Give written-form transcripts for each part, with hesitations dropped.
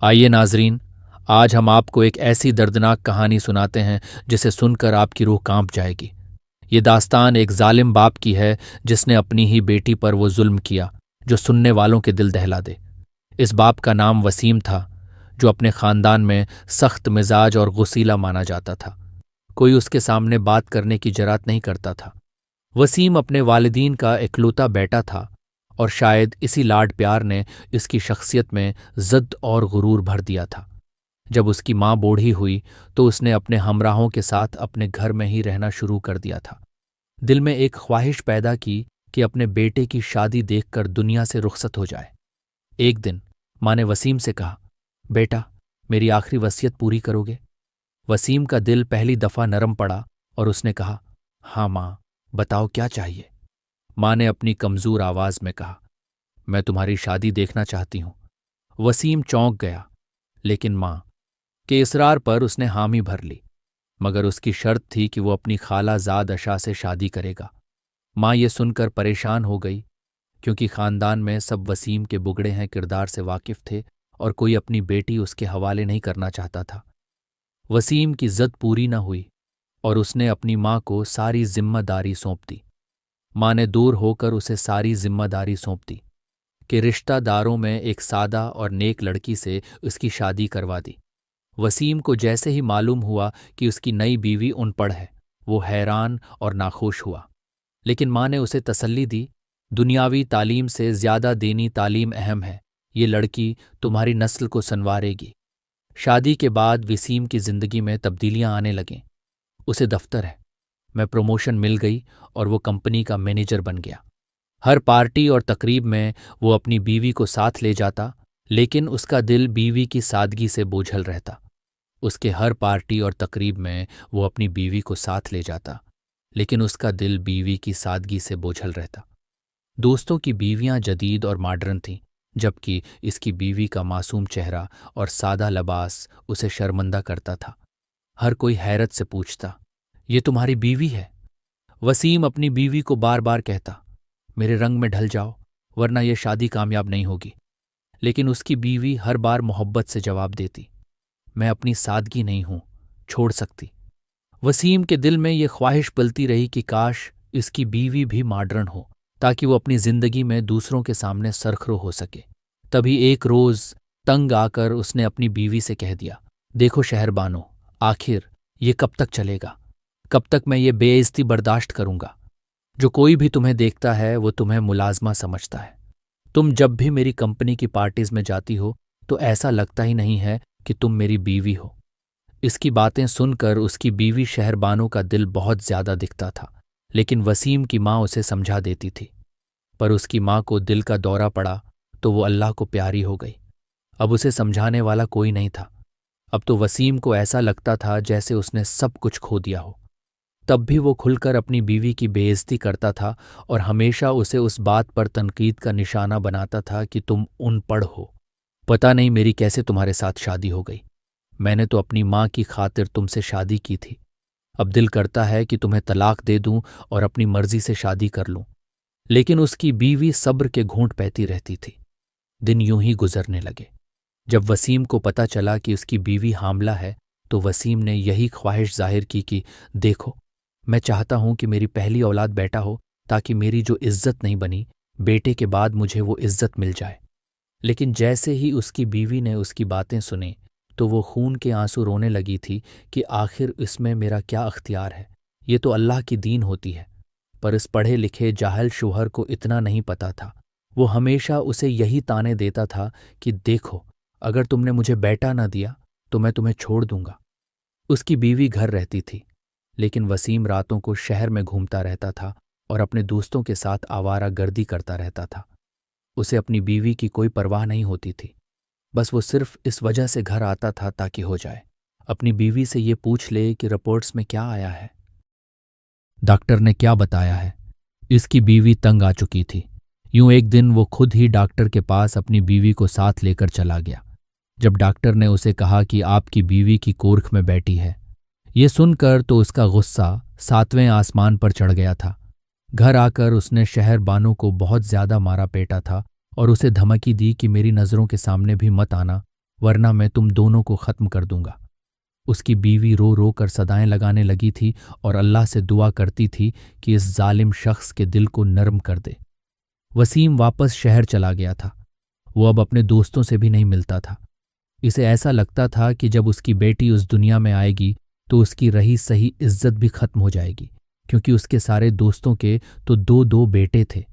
आइए नाजरीन, आज हम आपको एक ऐसी दर्दनाक कहानी सुनाते हैं जिसे सुनकर आपकी रूह कांप जाएगी। ये दास्तान एक जालिम बाप की है जिसने अपनी ही बेटी पर वो जुल्म किया जो सुनने वालों के दिल दहला दे। इस बाप का नाम वसीम था, जो अपने खानदान में सख्त मिजाज और गुसीला माना जाता था। कोई उसके सामने बात करने की जरात नहीं करता था। वसीम अपने वालिदीन का इकलौता बेटा था और शायद इसी लाड प्यार ने इसकी शख्सियत में ज़िद्द और गुरूर भर दिया था। जब उसकी माँ बूढ़ी हुई तो उसने अपने हमराहों के साथ अपने घर में ही रहना शुरू कर दिया था। दिल में एक ख्वाहिश पैदा की कि अपने बेटे की शादी देखकर दुनिया से रुखसत हो जाए। एक दिन माँ ने वसीम से कहा, बेटा, मेरी आखिरी वसीयत पूरी करोगे? वसीम का दिल पहली दफा नरम पड़ा और उसने कहा, हाँ माँ, बताओ क्या चाहिए। माँ ने अपनी कमजोर आवाज में कहा, मैं तुम्हारी शादी देखना चाहती हूं। वसीम चौंक गया, लेकिन माँ के इसरार पर उसने हामी भर ली। मगर उसकी शर्त थी कि वो अपनी खाला ज़ाद अशा से शादी करेगा। माँ ये सुनकर परेशान हो गई, क्योंकि खानदान में सब वसीम के बुगड़े हैं किरदार से वाकिफ थे और कोई अपनी बेटी उसके हवाले नहीं करना चाहता था। वसीम की ज़द पूरी न हुई और उसने अपनी माँ को सारी जिम्मेदारी सौंप दी। माँ ने दूर होकर उसे सारी जिम्मेदारी सौंप दी कि रिश्तेदारों में एक सादा और नेक लड़की से उसकी शादी करवा दी। वसीम को जैसे ही मालूम हुआ कि उसकी नई बीवी अनपढ़ है, वो हैरान और नाखुश हुआ। लेकिन माँ ने उसे तसल्ली दी, दुनियावी तालीम से ज्यादा दीनी तालीम अहम है। ये लड़की तुम्हारी नस्ल को संवारेगी। शादी के बाद वसीम की जिंदगी में तब्दीलियां आने लगीं। उसे दफ्तर में प्रमोशन मिल गई और वो कंपनी का मैनेजर बन गया। हर पार्टी और तकरीब में वो अपनी बीवी को साथ ले जाता, लेकिन उसका दिल बीवी की सादगी से बोझल रहता। उसके हर पार्टी और तकरीब में वो अपनी बीवी को साथ ले जाता, लेकिन उसका दिल बीवी की सादगी से बोझल रहता। दोस्तों की बीवियां जदीद और मॉडर्न थीं, जबकि इसकी बीवी का मासूम चेहरा और सादा लिबास उसे शर्मिंदा करता था। हर कोई हैरत से पूछता, ये तुम्हारी बीवी है? वसीम अपनी बीवी को बार बार कहता, मेरे रंग में ढल जाओ, वरना यह शादी कामयाब नहीं होगी। लेकिन उसकी बीवी हर बार मोहब्बत से जवाब देती, मैं अपनी सादगी नहीं हूं छोड़ सकती। वसीम के दिल में ये ख्वाहिश पलती रही कि काश इसकी बीवी भी मॉडर्न हो, ताकि वो अपनी जिंदगी में दूसरों के सामने सरखरो हो सके। तभी एक रोज तंग आकर उसने अपनी बीवी से कह दिया, देखो शहरबानो, आखिर ये कब तक चलेगा? कब तक मैं ये बेइज्जती बर्दाश्त करूंगा? जो कोई भी तुम्हें देखता है वो तुम्हें मुलाजमा समझता है। तुम जब भी मेरी कंपनी की पार्टीज में जाती हो तो ऐसा लगता ही नहीं है कि तुम मेरी बीवी हो। इसकी बातें सुनकर उसकी बीवी शहरबानो का दिल बहुत ज्यादा दिखता था, लेकिन वसीम की माँ उसे समझा देती थी। पर उसकी माँ को दिल का दौरा पड़ा तो वो अल्लाह को प्यारी हो गई। अब उसे समझाने वाला कोई नहीं था। अब तो वसीम को ऐसा लगता था जैसे उसने सब कुछ खो दिया हो। तब भी वो खुलकर अपनी बीवी की बेइज्जती करता था और हमेशा उसे उस बात पर तनकीद का निशाना बनाता था कि तुम अनपढ़ हो। पता नहीं मेरी कैसे तुम्हारे साथ शादी हो गई। मैंने तो अपनी माँ की खातिर तुमसे शादी की थी। अब दिल करता है कि तुम्हें तलाक दे दूं और अपनी मर्जी से शादी कर लूं। लेकिन उसकी बीवी सब्र के घूंट पैती रहती थी। दिन यूं ही गुजरने लगे। जब वसीम को पता चला कि उसकी बीवी हामला है तो वसीम ने यही ख्वाहिश जाहिर की कि देखो, मैं चाहता हूं कि मेरी पहली औलाद बेटा हो, ताकि मेरी जो इज्जत नहीं बनी, बेटे के बाद मुझे वो इज्जत मिल जाए। लेकिन जैसे ही उसकी बीवी ने उसकी बातें सुनी तो वो खून के आंसू रोने लगी थी कि आखिर इसमें मेरा क्या अख्तियार है, ये तो अल्लाह की दीन होती है। पर इस पढ़े लिखे जाहिल शोहर को इतना नहीं पता था। वो हमेशा उसे यही ताने देता था कि देखो, अगर तुमने मुझे बेटा ना दिया तो मैं तुम्हें छोड़ दूंगा। उसकी बीवी घर रहती थी, लेकिन वसीम रातों को शहर में घूमता रहता था और अपने दोस्तों के साथ आवारा गर्दी करता रहता था। उसे अपनी बीवी की कोई परवाह नहीं होती थी। बस वो सिर्फ इस वजह से घर आता था ताकि हो जाए, अपनी बीवी से ये पूछ ले कि रिपोर्ट्स में क्या आया है, डॉक्टर ने क्या बताया है। इसकी बीवी तंग आ चुकी थी। यूं एक दिन वो खुद ही डॉक्टर के पास अपनी बीवी को साथ लेकर चला गया। जब डॉक्टर ने उसे कहा कि आपकी बीवी की कोर्ख में बैठी है, ये सुनकर तो उसका गुस्सा 7वें आसमान पर चढ़ गया था। घर आकर उसने शहर बानो को बहुत ज्यादा मारा पीटा था और उसे धमकी दी कि मेरी नज़रों के सामने भी मत आना, वरना मैं तुम दोनों को ख़त्म कर दूंगा। उसकी बीवी रो रो कर सदाएं लगाने लगी थी और अल्लाह से दुआ करती थी कि इस जालिम शख्स के दिल को नरम कर दे। वसीम वापस शहर चला गया था। वो अब अपने दोस्तों से भी नहीं मिलता था। इसे ऐसा लगता था कि जब उसकी बेटी उस दुनिया में आएगी तो उसकी रही सही इज्जत भी खत्म हो जाएगी, क्योंकि उसके सारे दोस्तों के तो दो दो बेटे थे।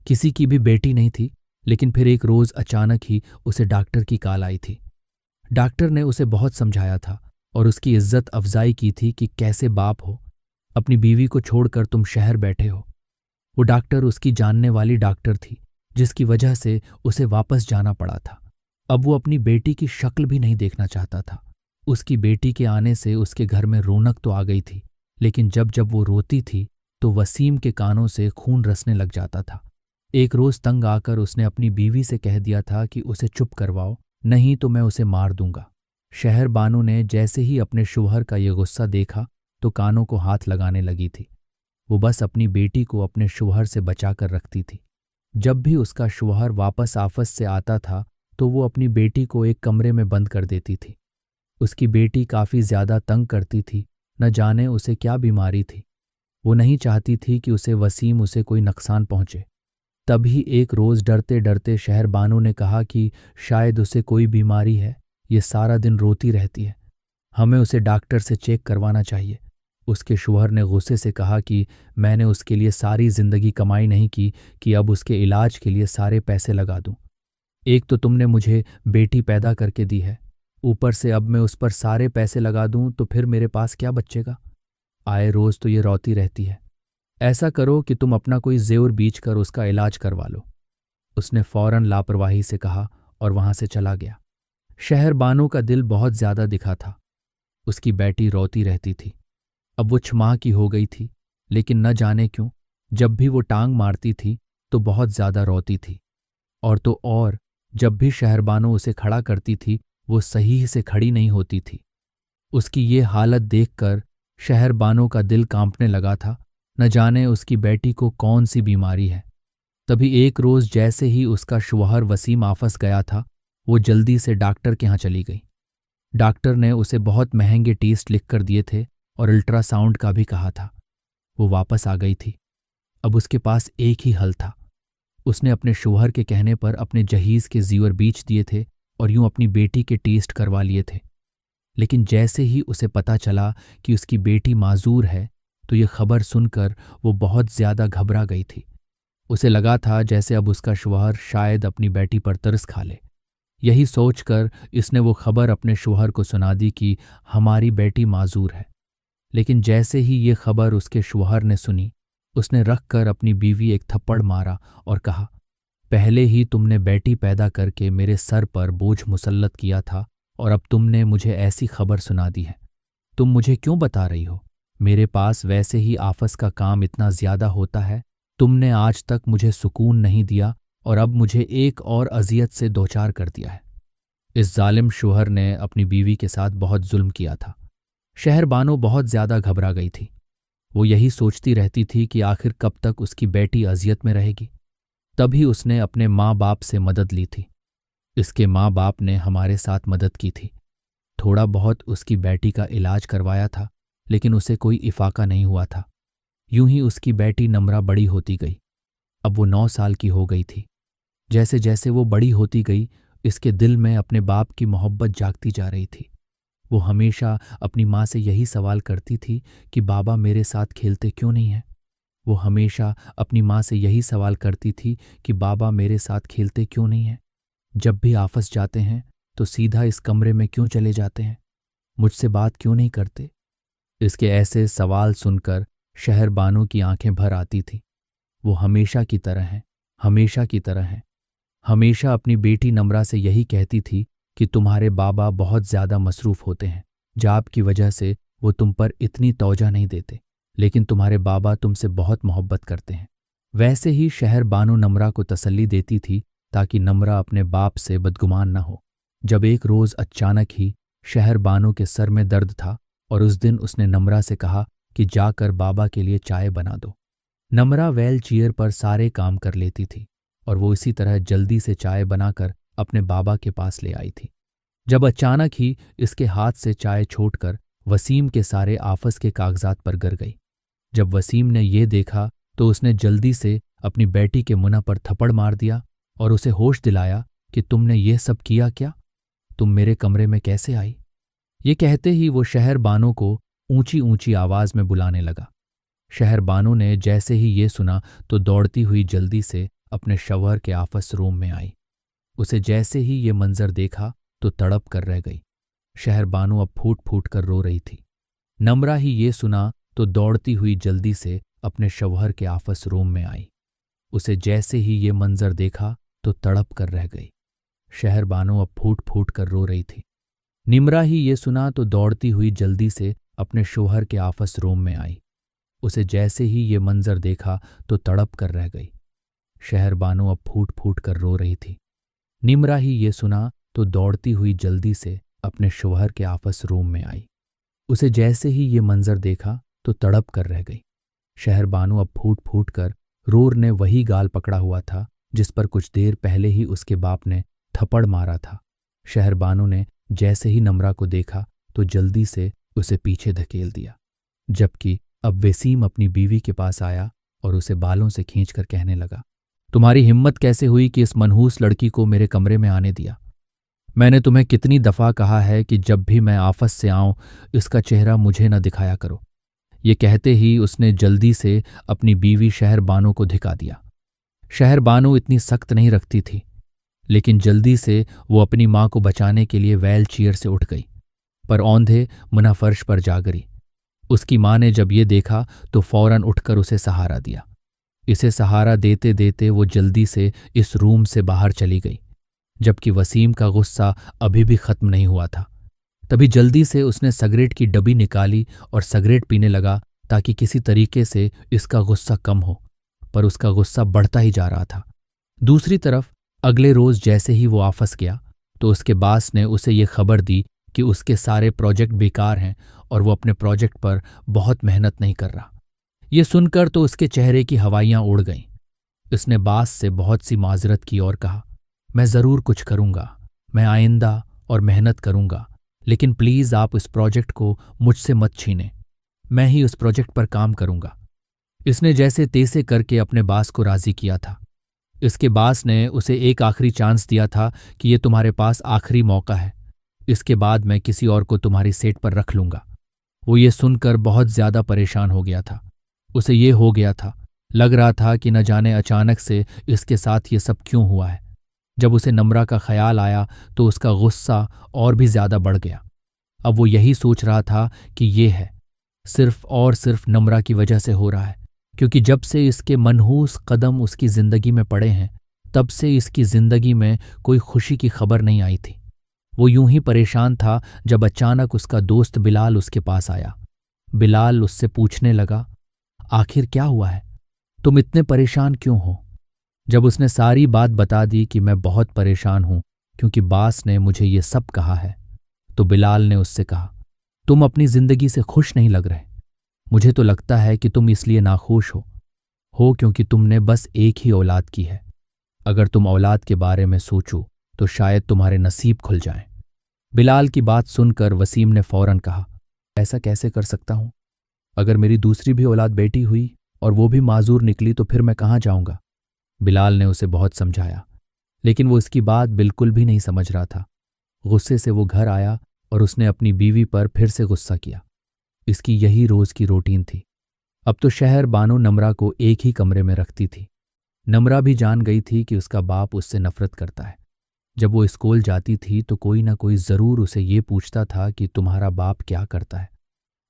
किसी की भी बेटी नहीं थी। लेकिन फिर एक रोज अचानक ही उसे डॉक्टर की कॉल आई थी। डॉक्टर ने उसे बहुत समझाया था और उसकी इज्जत अफजाई की थी कि कैसे बाप हो, अपनी बीवी को छोड़कर तुम शहर बैठे हो। वो डॉक्टर उसकी जानने वाली डॉक्टर थी, जिसकी वजह से उसे वापस जाना पड़ा था। अब वो अपनी बेटी की शक्ल भी नहीं देखना चाहता था। उसकी बेटी के आने से उसके घर में रौनक तो आ गई थी, लेकिन जब जब वो रोती थी तो वसीम के कानों से खून रसने लग जाता था। एक रोज तंग आकर उसने अपनी बीवी से कह दिया था कि उसे चुप करवाओ, नहीं तो मैं उसे मार दूंगा। शहर बानो ने जैसे ही अपने शौहर का ये गुस्सा देखा तो कानों को हाथ लगाने लगी थी। वो बस अपनी बेटी को अपने शौहर से बचा कर रखती थी। जब भी उसका शौहर वापस आफस से आता था तो वो अपनी बेटी को एक कमरे में बंद कर देती थी। उसकी बेटी काफी ज्यादा तंग करती थी, न जाने उसे क्या बीमारी थी। वो नहीं चाहती थी कि उसे वसीम उसे कोई नुकसान पहुंचे। तभी एक रोज डरते डरते शहर बानो ने कहा कि शायद उसे कोई बीमारी है, ये सारा दिन रोती रहती है, हमें उसे डॉक्टर से चेक करवाना चाहिए। उसके शौहर ने गुस्से से कहा कि मैंने उसके लिए सारी जिंदगी कमाई नहीं की कि अब उसके इलाज के लिए सारे पैसे लगा दूं। एक तो तुमने मुझे बेटी पैदा करके दी है, ऊपर से अब मैं उस पर सारे पैसे लगा दूं तो फिर मेरे पास क्या बचेगा। आए रोज तो ये रोती रहती है। ऐसा करो कि तुम अपना कोई जेवर बीच कर उसका इलाज करवा लो। उसने फौरन लापरवाही से कहा और वहां से चला गया। शहर बानो का दिल बहुत ज्यादा दिखा था। उसकी बेटी रोती रहती थी। अब वो 6 माह की हो गई थी, लेकिन न जाने क्यों जब भी वो टांग मारती थी तो बहुत ज्यादा रोती थी। और तो और जब भी शहरबानो उसे खड़ा करती थी वो सही से खड़ी नहीं होती थी। उसकी ये हालत देखकर शहरबानो का दिल कांपने लगा था। न जाने उसकी बेटी को कौन सी बीमारी है। तभी एक रोज जैसे ही उसका शौहर वसीम आफस गया था, वो जल्दी से डॉक्टर के यहाँ चली गई। डॉक्टर ने उसे बहुत महंगे टेस्ट लिखकर दिए थे और अल्ट्रासाउंड का भी कहा था। वो वापस आ गई थी। अब उसके पास एक ही हल था। उसने अपने शौहर के कहने पर अपने जहीज के जीवर बीच दिए थे और यूं अपनी बेटी के टेस्ट करवा लिए थे। लेकिन जैसे ही उसे पता चला कि उसकी बेटी माजूर है तो ये खबर सुनकर वो बहुत ज्यादा घबरा गई थी। उसे लगा था जैसे अब उसका शौहर शायद अपनी बेटी पर तरस खा ले। यही सोचकर इसने वो खबर अपने शौहर को सुना दी कि हमारी बेटी माजूर है। लेकिन जैसे ही ये खबर उसके शौहर ने सुनी, उसने रख कर अपनी बीवी एक थप्पड़ मारा और कहा, पहले ही तुमने बेटी पैदा करके मेरे सर पर बोझ मुसल्लत किया था और अब तुमने मुझे ऐसी खबर सुना दी है। तुम मुझे क्यों बता रही हो? मेरे पास वैसे ही आफस का काम इतना ज्यादा होता है। तुमने आज तक मुझे सुकून नहीं दिया और अब मुझे एक और अजियत से दोचार कर दिया है। इस जालिम शौहर ने अपनी बीवी के साथ बहुत जुल्म किया था। शहर बानो बहुत ज्यादा घबरा गई थी। वो यही सोचती रहती थी कि आखिर कब तक उसकी बेटी अजियत में रहेगी। तभी उसने अपने माँ बाप से मदद ली थी। इसके माँ बाप ने हमारे साथ मदद की थी। थोड़ा बहुत उसकी बेटी का इलाज करवाया था, लेकिन उसे कोई इफाका नहीं हुआ था। यूं ही उसकी बेटी नम्रा बड़ी होती गई। अब वो 9 साल की हो गई थी। जैसे जैसे वो बड़ी होती गई, इसके दिल में अपने बाप की मोहब्बत जागती जा रही थी। वो हमेशा अपनी माँ से यही सवाल करती थी कि बाबा मेरे साथ खेलते क्यों नहीं हैं। वो हमेशा अपनी माँ से यही सवाल करती थी कि बाबा मेरे साथ खेलते क्यों नहीं हैं। जब भी आफस जाते हैं तो सीधा इस कमरे में क्यों चले जाते हैं, मुझसे बात क्यों नहीं करते। इसके ऐसे सवाल सुनकर शहर बानो की आंखें भर आती थी। वो हमेशा की तरह हैं, हमेशा की तरह हैं। हमेशा अपनी बेटी नम्रा से यही कहती थी कि तुम्हारे बाबा बहुत ज्यादा मसरूफ होते हैं, जॉब की वजह से वो तुम पर इतनी तवज्जो नहीं देते, लेकिन तुम्हारे बाबा तुमसे बहुत मोहब्बत करते हैं। वैसे ही शहर बानो नम्रा को तसल्ली देती थी ताकि नम्रा अपने बाप से बदगुमान न हो। जब एक रोज अचानक ही शहर बानो के सर में दर्द था और उस दिन उसने नम्रा से कहा कि जाकर बाबा के लिए चाय बना दो। नम्रा व्हील चेयर पर सारे काम कर लेती थी और वो इसी तरह जल्दी से चाय बनाकर अपने बाबा के पास ले आई थी। जब अचानक ही इसके हाथ से चाय छोड़कर वसीम के सारे आफस के कागजात पर गिर गई। जब वसीम ने यह देखा तो उसने जल्दी से अपनी बेटी के मुंह पर थप्पड़ मार दिया और उसे होश दिलाया कि तुमने ये सब किया क्या? तुम मेरे कमरे में कैसे आई? ये कहते ही वो शहर बानो को ऊंची ऊंची आवाज में बुलाने लगा। शहर बानो ने जैसे ही ये सुना तो दौड़ती हुई जल्दी से अपने शौहर के आफस रूम में आई। उसे जैसे ही ये मंजर देखा तो तड़प कर रह गई। शहर बानो अब फूट फूट कर रो रही थी। नम्रा ही ये सुना तो दौड़ती हुई जल्दी से अपने शौहर के आफस रूम में आई। उसे जैसे ही ये मंजर देखा तो तड़प कर रह गई। शहर बानो अब फूट फूट कर रो रही थी। निम्रा ही ये सुना तो दौड़ती हुई जल्दी से अपने शौहर के आफस रूम में आई। उसे जैसे ही ये मंजर देखा तो तड़प कर रह गई। शहर बानो अब फूट फूट कर रो रही थी। निम्रा ही ये सुना तो दौड़ती हुई जल्दी से अपने शौहर के आफस रूम में आई। उसे जैसे ही ये मंजर देखा तो तड़प कर रह गई। शहर बानो अब फूट फूट कर रोर ने वही गाल पकड़ा हुआ था जिस पर कुछ देर पहले ही उसके बाप ने थप्पड़ मारा था। शहर बानो ने जैसे ही नम्रा को देखा तो जल्दी से उसे पीछे धकेल दिया, जबकि अब वसीम अपनी बीवी के पास आया और उसे बालों से खींचकर कहने लगा, तुम्हारी हिम्मत कैसे हुई कि इस मनहूस लड़की को मेरे कमरे में आने दिया? मैंने तुम्हें कितनी दफ़ा कहा है कि जब भी मैं आफस से आऊं इसका चेहरा मुझे न दिखाया करो। ये कहते ही उसने जल्दी से अपनी बीवी शहर बानो को धिका दिया। शहर बानो इतनी सख्त नहीं रखती थी, लेकिन जल्दी से वो अपनी माँ को बचाने के लिए व्हील चेयर से उठ गई, पर औंधे मुना फर्श पर जा गिरी। उसकी माँ ने जब ये देखा तो फौरन उठकर उसे सहारा दिया। इसे सहारा देते देते वो जल्दी से इस रूम से बाहर चली गई, जबकि वसीम का गुस्सा अभी भी खत्म नहीं हुआ था। तभी जल्दी से उसने सिगरेट की डब्बी निकाली और सिगरेट पीने लगा ताकि किसी तरीके से इसका गुस्सा कम हो, पर उसका गुस्सा बढ़ता ही जा रहा था। दूसरी तरफ अगले रोज जैसे ही वो वापस गया तो उसके बास ने उसे ये खबर दी कि उसके सारे प्रोजेक्ट बेकार हैं और वो अपने प्रोजेक्ट पर बहुत मेहनत नहीं कर रहा। ये सुनकर तो उसके चेहरे की हवाइयां उड़ गईं। उसने बास से बहुत सी माजरत की और कहा, मैं ज़रूर कुछ करूँगा, मैं आइंदा और मेहनत करूँगा, लेकिन प्लीज़ आप इस प्रोजेक्ट को मुझसे मत छीनें। मैं ही उस प्रोजेक्ट पर काम करूँगा। इसने जैसे तैसे करके अपने बास को राज़ी किया था। इसके बास ने उसे एक आखिरी चांस दिया था कि ये तुम्हारे पास आखिरी मौका है, इसके बाद मैं किसी और को तुम्हारी सेट पर रख लूँगा। वो ये सुनकर बहुत ज़्यादा परेशान हो गया था। उसे ये हो गया था, लग रहा था कि न जाने अचानक से इसके साथ ये सब क्यों हुआ है। जब उसे नम्रा का ख्याल आया तो उसका गुस्सा और भी ज़्यादा बढ़ गया। अब वो यही सोच रहा था कि ये है सिर्फ और सिर्फ नम्रा की वजह से हो रहा है, क्योंकि जब से इसके मनहूस कदम उसकी ज़िंदगी में पड़े हैं तब से इसकी ज़िंदगी में कोई खुशी की खबर नहीं आई थी। वो यूं ही परेशान था जब अचानक उसका दोस्त बिलाल उसके पास आया। बिलाल उससे पूछने लगा, आखिर क्या हुआ है? तुम इतने परेशान क्यों हो? जब उसने सारी बात बता दी कि मैं बहुत परेशान हूं क्योंकि बास ने मुझे ये सब कहा है, तो बिलाल ने उससे कहा, तुम अपनी जिंदगी से खुश नहीं लग रहे। मुझे तो लगता है कि तुम इसलिए नाखुश हो क्योंकि तुमने बस एक ही औलाद की है। अगर तुम औलाद के बारे में सोचो तो शायद तुम्हारे नसीब खुल जाएं। बिलाल की बात सुनकर वसीम ने फौरन कहा, ऐसा कैसे कर सकता हूं? अगर मेरी दूसरी भी औलाद बेटी हुई और वो भी माजूर निकली तो फिर मैं कहाँ जाऊंगा? बिलाल ने उसे बहुत समझाया, लेकिन वो इसकी बात बिल्कुल भी नहीं समझ रहा था। गुस्से से वो घर आया और उसने अपनी बीवी पर फिर से गुस्सा किया। इसकी यही रोज की रूटीन थी। अब तो शहर बानो नम्रा को एक ही कमरे में रखती थी। नम्रा भी जान गई थी कि उसका बाप उससे नफरत करता है। जब वो स्कूल जाती थी तो कोई ना कोई ज़रूर उसे ये पूछता था कि तुम्हारा बाप क्या करता है,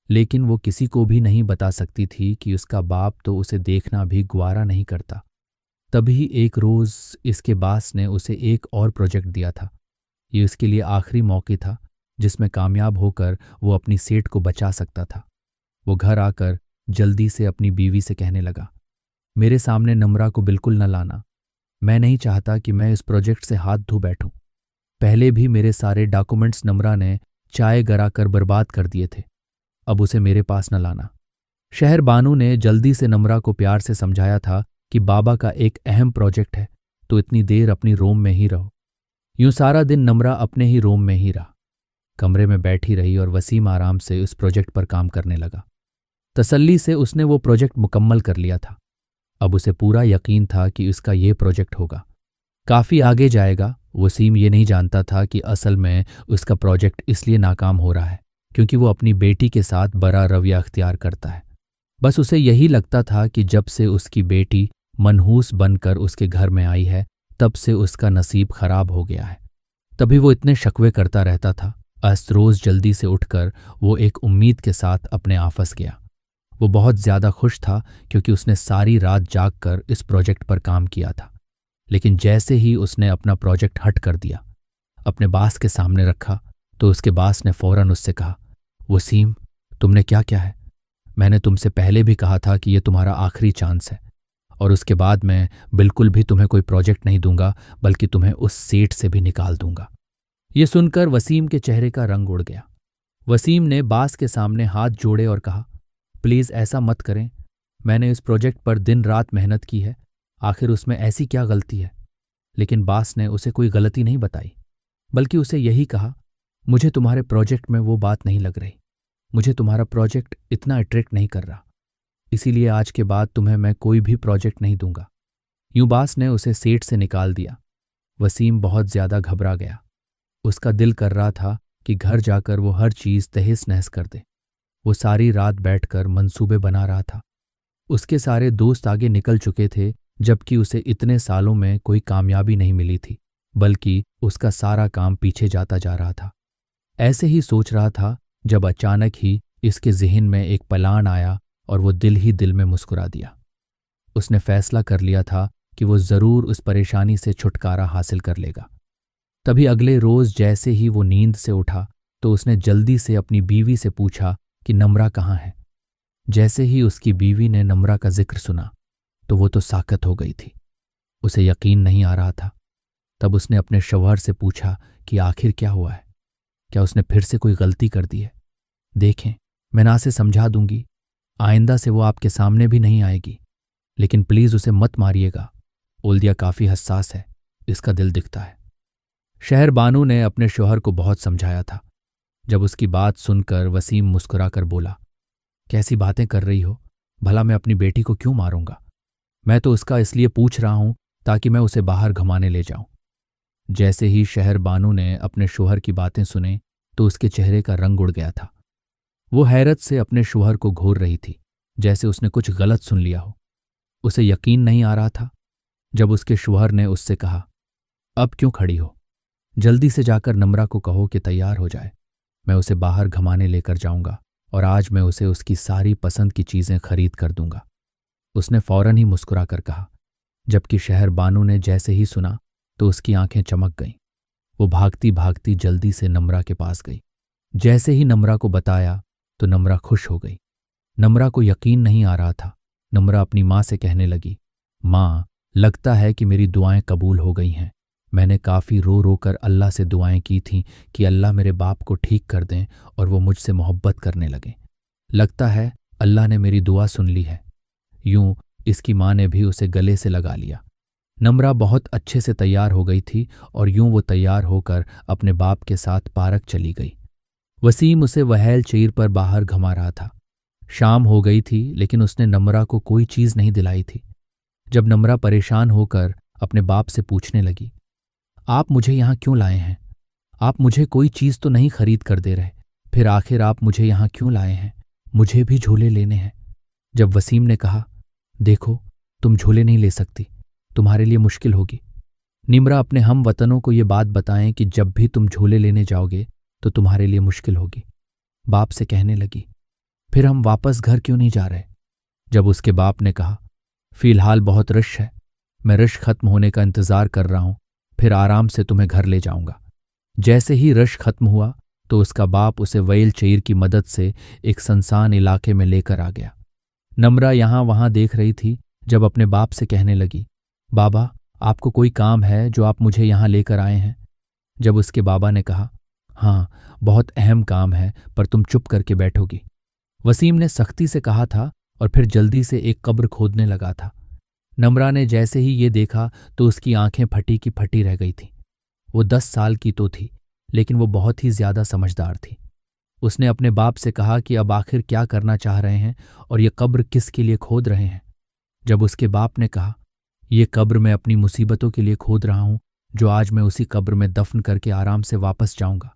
लेकिन वो किसी को भी नहीं बता सकती थी कि उसका बाप तो उसे देखना भी ग्वारा नहीं करता। तभी एक रोज़ इसके बास ने उसे एक और प्रोजेक्ट दिया था। ये उसके लिए आखिरी मौका था जिसमें कामयाब होकर वो अपनी सेठ को बचा सकता था। वो घर आकर जल्दी से अपनी बीवी से कहने लगा, मेरे सामने नम्रा को बिल्कुल न लाना। मैं नहीं चाहता कि मैं इस प्रोजेक्ट से हाथ धो बैठूं। पहले भी मेरे सारे डॉक्यूमेंट्स नम्रा ने चाय गराकर बर्बाद कर दिए थे। अब उसे मेरे पास न लाना। शहर बानू ने जल्दी से नम्रा को प्यार से समझाया था कि बाबा का एक अहम प्रोजेक्ट है, तो इतनी देर अपनी रूम में ही रहो। यूं सारा दिन नम्रा अपने ही रूम में ही रहा। कमरे में बैठी रही और वसीम आराम से उस प्रोजेक्ट पर काम करने लगा। तसल्ली से उसने वो प्रोजेक्ट मुकम्मल कर लिया था। अब उसे पूरा यकीन था कि उसका ये प्रोजेक्ट होगा, काफ़ी आगे जाएगा। वसीम ये नहीं जानता था कि असल में उसका प्रोजेक्ट इसलिए नाकाम हो रहा है क्योंकि वो अपनी बेटी के साथ बड़ा रवैया अख्तियार करता है। बस उसे यही लगता था कि जब से उसकी बेटी मनहूस बनकर उसके घर में आई है तब से उसका नसीब खराब हो गया है। तभी वो इतने शकवे करता रहता था। रोज़ जल्दी से उठकर वो एक उम्मीद के साथ अपने ऑफिस गया। वो बहुत ज़्यादा खुश था क्योंकि उसने सारी रात जागकर इस प्रोजेक्ट पर काम किया था। लेकिन जैसे ही उसने अपना प्रोजेक्ट हट कर दिया, अपने बास के सामने रखा, तो उसके बास ने फौरन उससे कहा, वसीम, तुमने क्या किया है? मैंने तुमसे पहले भी कहा था कि यह तुम्हारा आखिरी चांस है और उसके बाद मैं बिल्कुल भी तुम्हें कोई प्रोजेक्ट नहीं दूंगा, बल्कि तुम्हें उस सीट से भी निकाल दूंगा। ये सुनकर वसीम के चेहरे का रंग उड़ गया। वसीम ने बास के सामने हाथ जोड़े और कहा, प्लीज़ ऐसा मत करें। मैंने इस प्रोजेक्ट पर दिन रात मेहनत की है, आखिर उसमें ऐसी क्या गलती है? लेकिन बास ने उसे कोई गलती नहीं बताई, बल्कि उसे यही कहा, मुझे तुम्हारे प्रोजेक्ट में वो बात नहीं लग रही। मुझे तुम्हारा प्रोजेक्ट इतना अट्रैक्ट नहीं कर रहा, इसीलिए आज के बाद तुम्हें मैं कोई भी प्रोजेक्ट नहीं दूंगा। यूं बास ने उसे सीट से निकाल दिया। वसीम बहुत ज्यादा घबरा गया। उसका दिल कर रहा था कि घर जाकर वो हर चीज़ तहस नहस कर दे। वो सारी रात बैठकर मंसूबे बना रहा था। उसके सारे दोस्त आगे निकल चुके थे, जबकि उसे इतने सालों में कोई कामयाबी नहीं मिली थी, बल्कि उसका सारा काम पीछे जाता जा रहा था। ऐसे ही सोच रहा था जब अचानक ही इसके ज़हन में एक प्लान आया और वो दिल ही दिल में मुस्कुरा दिया। उसने फैसला कर लिया था कि वो ज़रूर उस परेशानी से छुटकारा हासिल कर लेगा। तभी अगले रोज़ जैसे ही वो नींद से उठा तो उसने जल्दी से अपनी बीवी से पूछा कि नम्रा कहाँ है। जैसे ही उसकी बीवी ने नम्रा का जिक्र सुना तो वो तो साकत हो गई थी। उसे यकीन नहीं आ रहा था। तब उसने अपने शौहर से पूछा कि आखिर क्या हुआ है, क्या उसने फिर से कोई गलती कर दी है? देखें, मैं ना से समझा दूंगी, आइंदा से वो आपके सामने भी नहीं आएगी, लेकिन प्लीज़ उसे मत मारिएगा। ओल्दिया काफ़ी हसास है, इसका दिल दिखता है। शहर बानू ने अपने शौहर को बहुत समझाया था। जब उसकी बात सुनकर वसीम मुस्कुराकर बोला, कैसी बातें कर रही हो? भला मैं अपनी बेटी को क्यों मारूंगा? मैं तो उसका इसलिए पूछ रहा हूं ताकि मैं उसे बाहर घुमाने ले जाऊं। जैसे ही शहर बानू ने अपने शौहर की बातें सुने तो उसके चेहरे का रंग उड़ गया था। वो हैरत से अपने शौहर को घूर रही थी, जैसे उसने कुछ गलत सुन लिया हो। उसे यकीन नहीं आ रहा था। जब उसके शौहर ने उससे कहा, अब क्यों खड़ी हो? जल्दी से जाकर नम्रा को कहो कि तैयार हो जाए। मैं उसे बाहर घुमाने लेकर जाऊंगा और आज मैं उसे उसकी सारी पसंद की चीज़ें खरीद कर दूंगा। उसने फौरन ही मुस्कुराकर कहा। जबकि शहर बानू ने जैसे ही सुना तो उसकी आंखें चमक गईं। वो भागती भागती जल्दी से नम्रा के पास गई। जैसे ही नम्रा को बताया तो नम्रा खुश हो गई। नम्रा को यकीन नहीं आ रहा था। नम्रा अपनी माँ से कहने लगी, माँ, लगता है कि मेरी दुआएं कबूल हो गई हैं। मैंने काफ़ी रो रो कर अल्लाह से दुआएं की थीं कि अल्लाह मेरे बाप को ठीक कर दें और वो मुझसे मोहब्बत करने लगें। लगता है अल्लाह ने मेरी दुआ सुन ली है। यूं इसकी माँ ने भी उसे गले से लगा लिया। नम्रा बहुत अच्छे से तैयार हो गई थी और यूं वो तैयार होकर अपने बाप के साथ पार्क चली गई। वसीम उसे व्हील चेयर पर बाहर घुमा रहा था। शाम हो गई थी, लेकिन उसने नम्रा को कोई चीज़ नहीं दिलाई थी। जब नम्रा परेशान होकर अपने बाप से पूछने लगी, आप मुझे यहाँ क्यों लाए हैं? आप मुझे कोई चीज़ तो नहीं खरीद कर दे रहे, फिर आखिर आप मुझे यहाँ क्यों लाए हैं? मुझे भी झूले लेने हैं। जब वसीम ने कहा, देखो, तुम झूले नहीं ले सकती, तुम्हारे लिए मुश्किल होगी। निम्रा अपने हम वतनों को ये बात बताएं कि जब भी तुम झूले लेने जाओगे तो तुम्हारे लिए मुश्किल होगी। बाप से कहने लगी, फिर हम वापस घर क्यों नहीं जा रहे? जब उसके बाप ने कहा, फिलहाल बहुत रश है, मैं रश खत्म होने का इंतजार कर रहा हूं, फिर आराम से तुम्हें घर ले जाऊंगा। जैसे ही रश खत्म हुआ तो उसका बाप उसे व्हील चेयर की मदद से एक सुनसान इलाके में लेकर आ गया। नम्रा यहां वहां देख रही थी जब अपने बाप से कहने लगी, बाबा, आपको कोई काम है जो आप मुझे यहां लेकर आए हैं? जब उसके बाबा ने कहा, हाँ, बहुत अहम काम है, पर तुम चुप करके बैठोगी। वसीम ने सख्ती से कहा था और फिर जल्दी से एक कब्र खोदने लगा था। नम्रा ने जैसे ही ये देखा तो उसकी आंखें फटी की फटी रह गई थीं। वो 10 साल की तो थी, लेकिन वो बहुत ही ज्यादा समझदार थी। उसने अपने बाप से कहा कि अब आखिर क्या करना चाह रहे हैं और ये कब्र किसके लिए खोद रहे हैं। जब उसके बाप ने कहा, ये कब्र मैं अपनी मुसीबतों के लिए खोद रहा हूं, जो आज मैं उसी कब्र में दफन करके आराम से वापस जाऊंगा।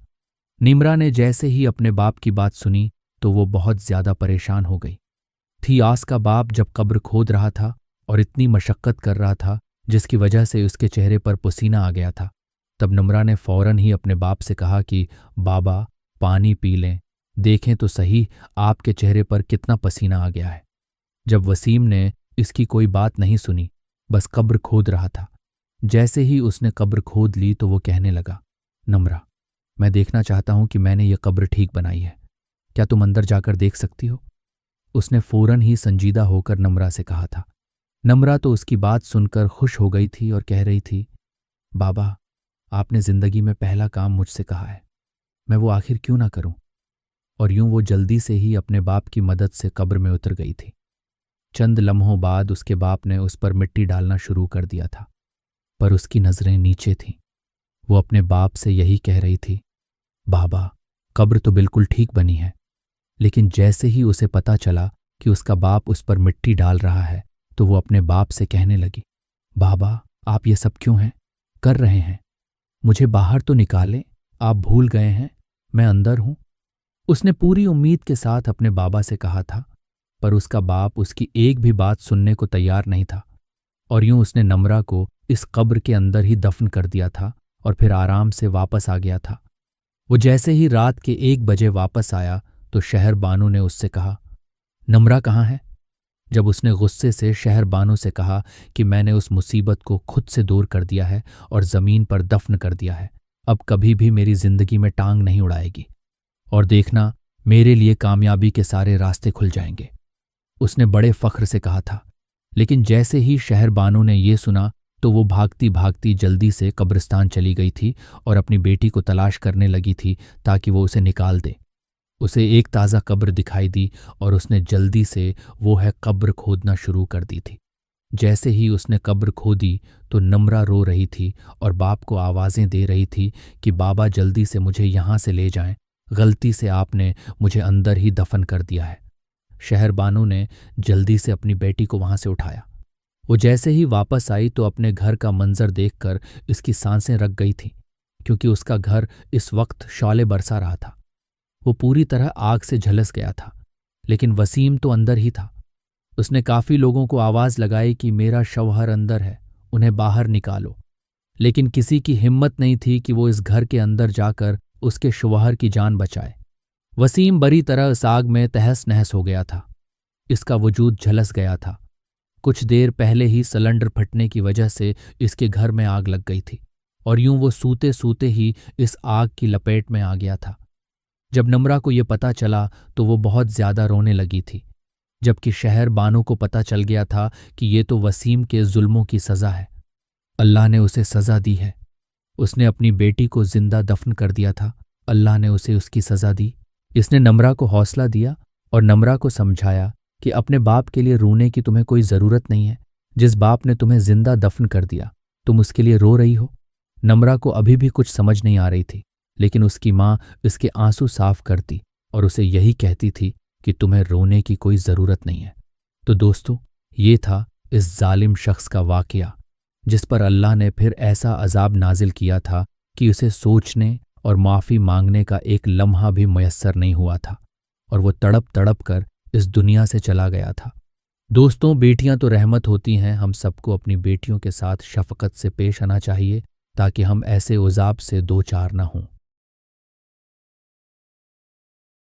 निम्रा ने जैसे ही अपने बाप की बात सुनी तो वो बहुत ज्यादा परेशान हो गई थी। आस का बाप जब कब्र खोद रहा था और इतनी मशक्कत कर रहा था जिसकी वजह से उसके चेहरे पर पसीना आ गया था, तब निम्रा ने फौरन ही अपने बाप से कहा कि बाबा, पानी पी लें, देखें तो सही आपके चेहरे पर कितना पसीना आ गया है। जब वसीम ने इसकी कोई बात नहीं सुनी, बस कब्र खोद रहा था। जैसे ही उसने कब्र खोद ली तो वो कहने लगा, नम्रा, मैं देखना चाहता हूं कि मैंने ये कब्र ठीक बनाई है। क्या तुम अंदर जाकर देख सकती हो? उसने फौरन ही संजीदा होकर नम्रा से कहा था। नम्रा तो उसकी बात सुनकर खुश हो गई थी और कह रही थी, बाबा, आपने जिंदगी में पहला काम मुझसे कहा है, मैं वो आखिर क्यों ना करूं। और यूं वो जल्दी से ही अपने बाप की मदद से कब्र में उतर गई थी। चंद लम्हों बाद उसके बाप ने उस पर मिट्टी डालना शुरू कर दिया था, पर उसकी नजरें नीचे थीं। वो अपने बाप से यही कह रही थी, बाबा, कब्र तो बिल्कुल ठीक बनी है। लेकिन जैसे ही उसे पता चला कि उसका बाप उस पर मिट्टी डाल रहा है तो वो अपने बाप से कहने लगी, बाबा, आप ये सब क्यों कर रहे हैं? मुझे बाहर तो निकालें, आप भूल गए हैं मैं अंदर हूं। उसने पूरी उम्मीद के साथ अपने बाबा से कहा था, पर उसका बाप उसकी एक भी बात सुनने को तैयार नहीं था। और यूं उसने नम्रा को इस कब्र के अंदर ही दफन कर दिया था और फिर आराम से वापस आ गया था। वो जैसे ही रात के 1 बजे वापस आया तो शहर बानो ने उससे कहा, नम्रा कहाँ है? जब उसने गुस्से से शहर बानो से कहा कि मैंने उस मुसीबत को खुद से दूर कर दिया है और जमीन पर दफन कर दिया है, अब कभी भी मेरी जिंदगी में टांग नहीं उड़ाएगी, और देखना, मेरे लिए कामयाबी के सारे रास्ते खुल जाएंगे, उसने बड़े फख्र से कहा था। लेकिन जैसे ही शहर बानो ने ये सुना तो वो भागती भागती जल्दी से कब्रिस्तान चली गई थी और अपनी बेटी को तलाश करने लगी थी ताकि वो उसे निकाल दे। उसे एक ताज़ा कब्र दिखाई दी और उसने जल्दी से वो है कब्र खोदना शुरू कर दी थी। जैसे ही उसने कब्र खोदी तो नम्रा रो रही थी और बाप को आवाज़ें दे रही थी कि बाबा, जल्दी से मुझे यहाँ से ले जाएं, गलती से आपने मुझे अंदर ही दफन कर दिया है। शहर बानो ने जल्दी से अपनी बेटी को वहां से उठाया। वो जैसे ही वापस आई तो अपने घर का मंजर देखकर इसकी सांसें रक गई थीं, क्योंकि उसका घर इस वक्त शौले बरसा रहा था। वो पूरी तरह आग से झलस गया था, लेकिन वसीम तो अंदर ही था। उसने काफी लोगों को आवाज लगाई कि मेरा शौहर अंदर है, उन्हें बाहर निकालो। लेकिन किसी की हिम्मत नहीं थी कि वो इस घर के अंदर जाकर उसके शौहर की जान बचाए। वसीम बुरी तरह इस आग में तहस नहस हो गया था। इसका वजूद झलस गया था। कुछ देर पहले ही सिलेंडर फटने की वजह से इसके घर में आग लग गई थी और यूं वो सूते सूते ही इस आग की लपेट में आ गया था। जब नम्रा को यह पता चला तो वो बहुत ज्यादा रोने लगी थी, जबकि शहर बानो को पता चल गया था कि ये तो वसीम के जुल्मों की सजा है। अल्लाह ने उसे सजा दी है। उसने अपनी बेटी को जिंदा दफन कर दिया था, अल्लाह ने उसे उसकी सजा दी। इसने नम्रा को हौसला दिया और नम्रा को समझाया कि अपने बाप के लिए रोने की तुम्हें कोई ज़रूरत नहीं है। जिस बाप ने तुम्हें जिंदा दफन कर दिया, तुम उसके लिए रो रही हो। नम्रा को अभी भी कुछ समझ नहीं आ रही थी, लेकिन उसकी माँ इसके आंसू साफ करती और उसे यही कहती थी कि तुम्हें रोने की कोई ज़रूरत नहीं है। तो दोस्तों, ये था इस जालिम शख्स का वाकया, जिस पर अल्लाह ने फिर ऐसा अजाब नाजिल किया था कि उसे सोचने और माफ़ी मांगने का एक लम्हा भी मयस्सर नहीं हुआ था और वो तड़प तड़प कर इस दुनिया से चला गया था। दोस्तों, बेटियां तो रहमत होती हैं। हम सबको अपनी बेटियों के साथ शफकत से पेश आना चाहिए ताकि हम ऐसे उजाब से दो चार न हों।